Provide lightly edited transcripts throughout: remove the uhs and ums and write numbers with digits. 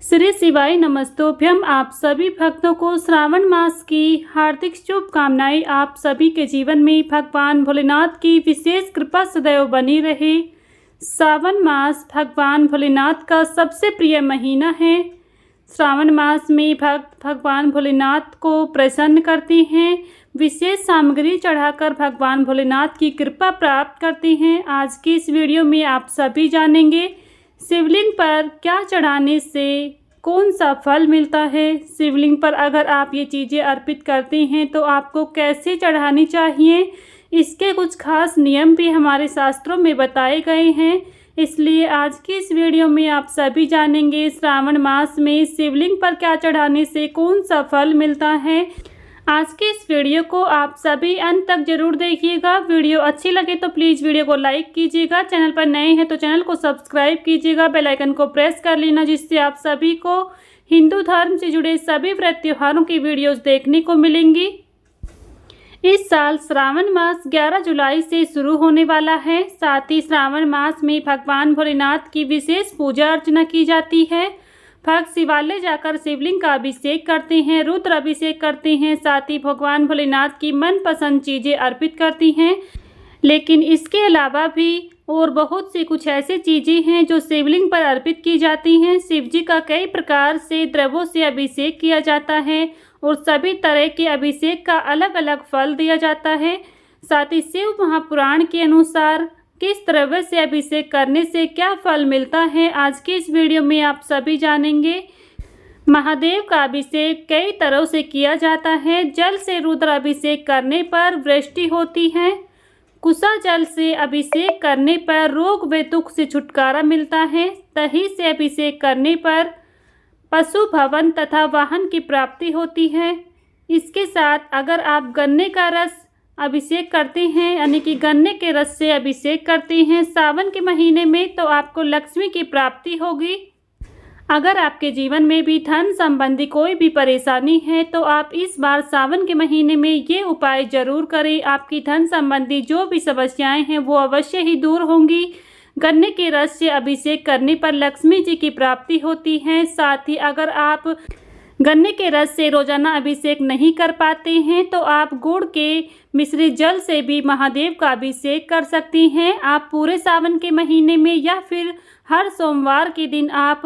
श्री शिवाय नमस्तोभ्यम। आप सभी भक्तों को श्रावण मास की हार्दिक शुभकामनाएं। आप सभी के जीवन में भगवान भोलेनाथ की विशेष कृपा सदैव बनी रहे। श्रावण मास भगवान भोलेनाथ का सबसे प्रिय महीना है। श्रावण मास में भक्त भगवान भोलेनाथ को प्रसन्न करते हैं, विशेष सामग्री चढ़ाकर भगवान भोलेनाथ की कृपा प्राप्त करते हैं। आज की इस वीडियो में आप सभी जानेंगे शिवलिंग पर क्या चढ़ाने से कौन सा फल मिलता है। शिवलिंग पर अगर आप ये चीज़ें अर्पित करते हैं तो आपको कैसे चढ़ानी चाहिए, इसके कुछ खास नियम भी हमारे शास्त्रों में बताए गए हैं। इसलिए आज की इस वीडियो में आप सभी जानेंगे श्रावण मास में शिवलिंग पर क्या चढ़ाने से कौन सा फल मिलता है। आज के इस वीडियो को आप सभी अंत तक जरूर देखिएगा। वीडियो अच्छी लगे तो प्लीज़ वीडियो को लाइक कीजिएगा। चैनल पर नए हैं तो चैनल को सब्सक्राइब कीजिएगा, बेल आइकन को प्रेस कर लेना, जिससे आप सभी को हिंदू धर्म से जुड़े सभी व्रत त्योहारों की वीडियोस देखने को मिलेंगी। इस साल श्रावण मास 11 जुलाई से शुरू होने वाला है। साथ ही श्रावण मास में भगवान भोलेनाथ की विशेष पूजा अर्चना की जाती है। भक्त शिवालय जाकर शिवलिंग का अभिषेक करते हैं, रुद्र अभिषेक करते हैं, साथ ही भगवान भोलेनाथ की मनपसंद चीज़ें अर्पित करती हैं। लेकिन इसके अलावा भी और बहुत सी कुछ ऐसी चीज़ें हैं जो शिवलिंग पर अर्पित की जाती हैं। शिव जी का कई प्रकार से द्रव्यों से अभिषेक किया जाता है और सभी तरह के अभिषेक का अलग अलग फल दिया जाता है। साथ ही शिव महापुराण के अनुसार किस द्रव्य से अभिषेक करने से क्या फल मिलता है, आज की इस वीडियो में आप सभी जानेंगे। महादेव का अभिषेक कई तरह से किया जाता है। जल से रुद्र अभिषेक करने पर वृष्टि होती है। कुशा जल से अभिषेक करने पर रोग व दुख से छुटकारा मिलता है। दही से अभिषेक करने पर पशु भवन तथा वाहन की प्राप्ति होती है। इसके साथ अगर आप गन्ने का रस अभिषेक करते हैं, यानी कि गन्ने के रस से अभिषेक करते हैं सावन के महीने में, तो आपको लक्ष्मी की प्राप्ति होगी। अगर आपके जीवन में भी धन संबंधी कोई भी परेशानी है तो आप इस बार सावन के महीने में ये उपाय जरूर करें। आपकी धन संबंधी जो भी समस्याएं हैं वो अवश्य ही दूर होंगी। गन्ने के रस से अभिषेक करने पर लक्ष्मी जी की प्राप्ति होती है। साथ ही अगर आप गन्ने के रस से रोजाना अभिषेक नहीं कर पाते हैं तो आप गुड़ के मिश्रित जल से भी महादेव का अभिषेक कर सकती हैं। आप पूरे सावन के महीने में या फिर हर सोमवार के दिन आप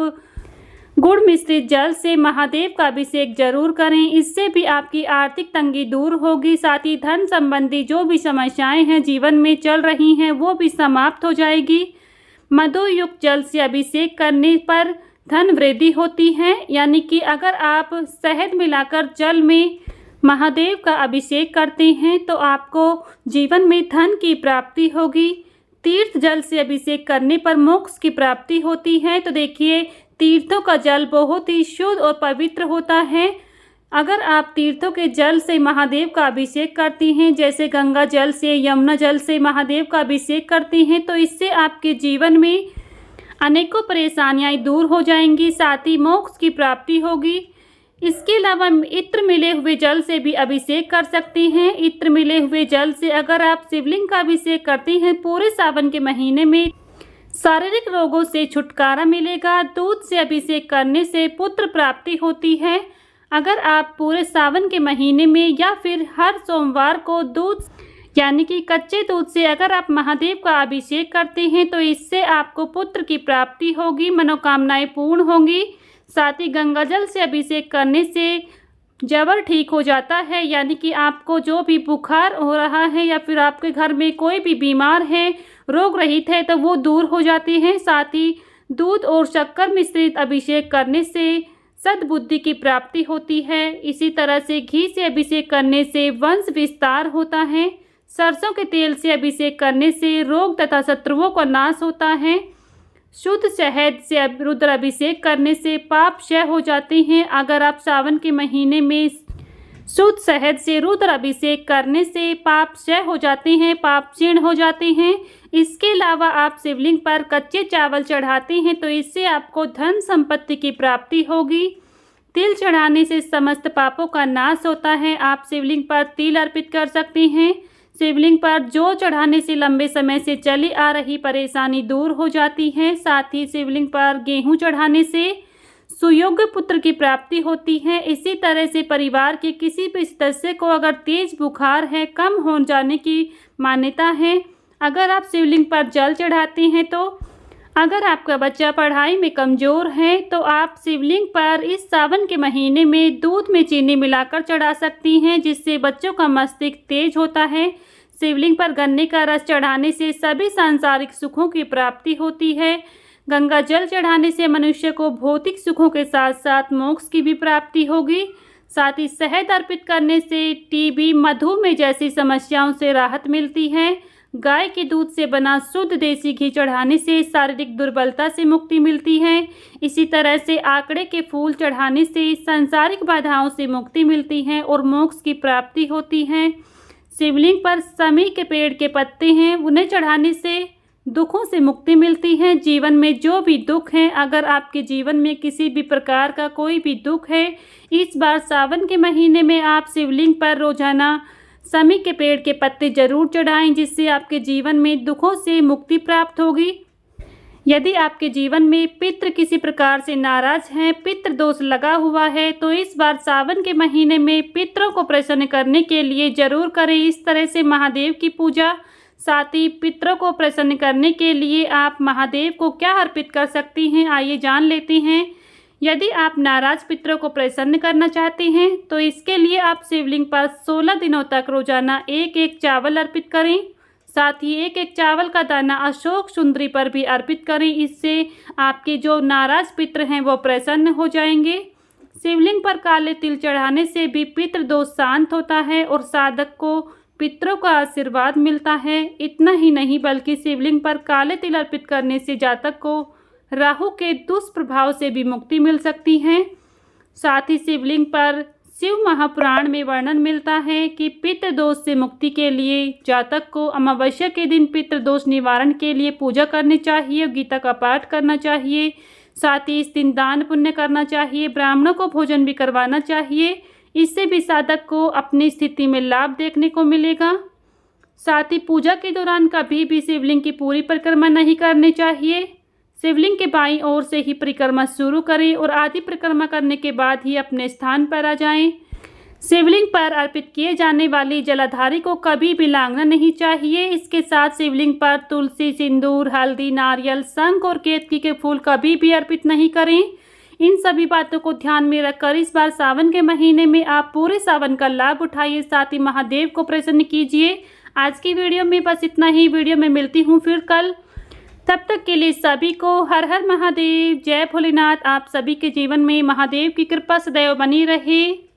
गुड़ मिश्रित जल से महादेव का अभिषेक जरूर करें। इससे भी आपकी आर्थिक तंगी दूर होगी। साथ ही धन संबंधी जो भी समस्याएं हैं जीवन में चल रही हैं वो भी समाप्त हो जाएगी। मधु युक्त जल से अभिषेक करने पर धन वृद्धि होती है, यानी कि अगर आप शहद मिलाकर जल में महादेव का अभिषेक करते हैं तो आपको जीवन में धन की प्राप्ति होगी। तीर्थ जल से अभिषेक करने पर मोक्ष की प्राप्ति होती है। तो देखिए, तीर्थों का जल बहुत ही शुद्ध और पवित्र होता है। अगर आप तीर्थों के जल से महादेव का अभिषेक करती हैं, जैसे गंगा जल से, यमुना जल से महादेव का अभिषेक करती हैं, तो इससे आपके जीवन में अनेकों परेशानियां दूर हो जाएंगी, साथ ही मोक्ष की प्राप्ति होगी। इसके अलावा इत्र मिले हुए जल से भी अभिषेक कर सकते हैं। इत्र मिले हुए जल से अगर आप शिवलिंग का अभिषेक करते हैं पूरे सावन के महीने में शारीरिक रोगों से छुटकारा मिलेगा। दूध से अभिषेक करने से पुत्र प्राप्ति होती है। अगर आप पूरे सावन के महीने में या फिर हर सोमवार को दूध यानी कि कच्चे दूध से अगर आप महादेव का अभिषेक करते हैं तो इससे आपको पुत्र की प्राप्ति होगी, मनोकामनाएं पूर्ण होंगी। साथ ही गंगा जल से अभिषेक करने से जबर ठीक हो जाता है, यानी कि आपको जो भी बुखार हो रहा है या फिर आपके घर में कोई भी बीमार है, रोग रहित है, तो वो दूर हो जाते हैं। साथ ही दूध और शक्कर मिश्रित अभिषेक करने से सद्बुद्धि की प्राप्ति होती है। इसी तरह से घी से अभिषेक करने से वंश विस्तार होता है। सरसों के तेल से अभिषेक करने से रोग तथा शत्रुओं का नाश होता है। शुद्ध शहद से रुद्र अभिषेक करने से पाप क्षय हो जाते हैं। अगर आप सावन के महीने में शुद्ध शहद से रुद्र अभिषेक करने से पाप क्षय हो जाते हैं, पाप क्षीण हो जाते हैं। इसके अलावा आप शिवलिंग पर कच्चे चावल चढ़ाते हैं तो इससे आपको धन संपत्ति की प्राप्ति होगी। तिल चढ़ाने से समस्त पापों का नाश होता है। आप शिवलिंग पर तिल अर्पित कर सकते हैं। शिवलिंग पर जौ चढ़ाने से लंबे समय से चली आ रही परेशानी दूर हो जाती है। साथ ही शिवलिंग पर गेहूं चढ़ाने से सुयोग्य पुत्र की प्राप्ति होती है। इसी तरह से परिवार के किसी भी सदस्य को अगर तेज बुखार है, कम हो जाने की मान्यता है। अगर आप शिवलिंग पर जल चढ़ाते हैं तो अगर आपका बच्चा पढ़ाई में कमज़ोर है तो आप शिवलिंग पर इस सावन के महीने में दूध में चीनी मिलाकर चढ़ा सकती हैं, जिससे बच्चों का मस्तिष्क तेज होता है। शिवलिंग पर गन्ने का रस चढ़ाने से सभी सांसारिक सुखों की प्राप्ति होती है। गंगा जल चढ़ाने से मनुष्य को भौतिक सुखों के साथ साथ मोक्ष की भी प्राप्ति होगी। साथ ही शहद अर्पित करने से टीबी, मधुमेह जैसी समस्याओं से राहत मिलती है। गाय के दूध से बना शुद्ध देसी घी चढ़ाने से शारीरिक दुर्बलता से मुक्ति मिलती है। इसी तरह से आंकड़े के फूल चढ़ाने से सांसारिक बाधाओं से मुक्ति मिलती है और मोक्ष की प्राप्ति होती है। शिवलिंग पर समी के पेड़ के पत्ते हैं, उन्हें चढ़ाने से दुखों से मुक्ति मिलती है। जीवन में जो भी दुख है, अगर आपके जीवन में किसी भी प्रकार का कोई भी दुख है, इस बार सावन के महीने में आप शिवलिंग पर रोजाना समी के पेड़ के पत्ते जरूर चढ़ाएं, जिससे आपके जीवन में दुखों से मुक्ति प्राप्त होगी। यदि आपके जीवन में पितृ किसी प्रकार से नाराज हैं, पितृ दोष लगा हुआ है, तो इस बार सावन के महीने में पितरों को प्रसन्न करने के लिए जरूर करें इस तरह से महादेव की पूजा। साथ ही पितरों को प्रसन्न करने के लिए आप महादेव को क्या अर्पित कर सकती हैं, आइए जान लेते हैं। यदि आप नाराज पितरों को प्रसन्न करना चाहते हैं तो इसके लिए आप शिवलिंग पर 16 दिनों तक रोजाना एक चावल अर्पित करें। साथ ही एक चावल का दाना अशोक सुंदरी पर भी अर्पित करें। इससे आपके जो नाराज पितर हैं वो प्रसन्न हो जाएंगे। शिवलिंग पर काले तिल चढ़ाने से भी पितृ दोष शांत होता है और साधक को पितरों का आशीर्वाद मिलता है। इतना ही नहीं बल्कि शिवलिंग पर काले तिल अर्पित करने से जातक को राहु के दुष्प्रभाव से भी मुक्ति मिल सकती है। साथ ही शिवलिंग पर शिव महापुराण में वर्णन मिलता है कि पितृदोष से मुक्ति के लिए जातक को अमावस्या के दिन पितृदोष निवारण के लिए पूजा करनी चाहिए, गीता का पाठ करना चाहिए। साथ ही इस दिन दान पुण्य करना चाहिए, ब्राह्मणों को भोजन भी करवाना चाहिए। इससे भी साधक को अपनी स्थिति में लाभ देखने को मिलेगा। साथ ही पूजा के दौरान कभी भी शिवलिंग की पूरी परिक्रमा नहीं करनी चाहिए। शिवलिंग के बाईं ओर से ही परिक्रमा शुरू करें और आधी परिक्रमा करने के बाद ही अपने स्थान पर आ जाएं। शिवलिंग पर अर्पित किए जाने वाली जलाधारी को कभी भी लांघना नहीं चाहिए। इसके साथ शिवलिंग पर तुलसी, सिंदूर, हल्दी, नारियल, शंख और केतकी के फूल कभी भी अर्पित नहीं करें। इन सभी बातों को ध्यान में रखकर इस बार सावन के महीने में आप पूरे सावन का लाभ उठाइए, साथ ही महादेव को प्रसन्न कीजिए। आज की वीडियो में बस इतना ही। वीडियो में मिलती हूँ फिर कल। तब तक के लिए सभी को हर हर महादेव, जय भोलेनाथ। आप सभी के जीवन में महादेव की कृपा सदैव बनी रहे।